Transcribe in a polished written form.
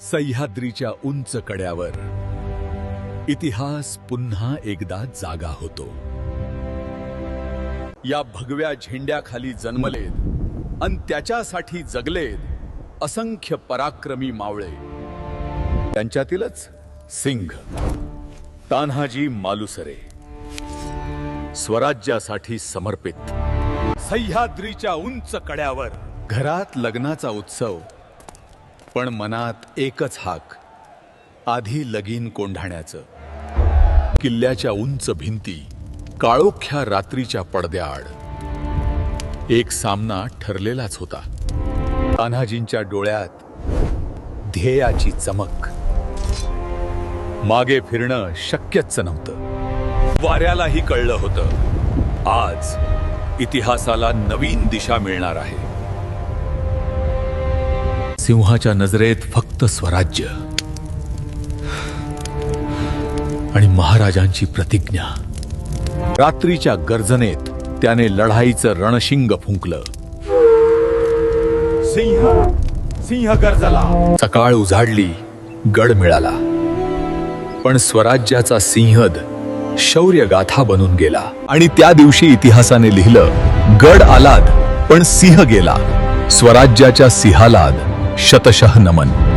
सह्याद्रीच्या उंच कड्यावर इतिहास पुन्हा एकदा जागा होतो. या भगव्या झेंड्याखाली जन्मलेत अन त्याच्यासाठी जगलेत असंख्य पराक्रमी मावळे. त्यांच्यातीलच सिंह तान्हाजी मालुसरे, स्वराज्यासाठी समर्पित. सह्याद्रीच्या उंच कड्यावर घरात लग्नाचा उत्सव, पण मनात एकच हाक, आधी लगीन कोंढाण्याचं. किल्ल्याच्या उंच भिंती, काळोख्या रात्रीच्या पडद्याआड एक सामना ठरलेलाच होता. तान्हाजींच्या डोळ्यात ध्येयाची चमक. मागे फिरणं शक्यच नव्हतं. वाऱ्यालाही कळलं होतं, आज इतिहासाला नवीन दिशा मिळणार आहे. सिंहाच्या नजरेत फक्त स्वराज्य आणि महाराजांची प्रतिज्ञा. रात्रीच्या गर्जनेत त्याने लढाईचं रणशिंग फुंकलं. सिंह गरजला. सकाळ उजाडली, गड मिळाला, पण स्वराज्याचा सिंहद शौर्यगाथा बनून गेला. आणि त्या दिवशी इतिहासाने लिहिलं, गड आलाद पण सिंह गेला. स्वराज्याच्या सिंहालाद शतशः नमन.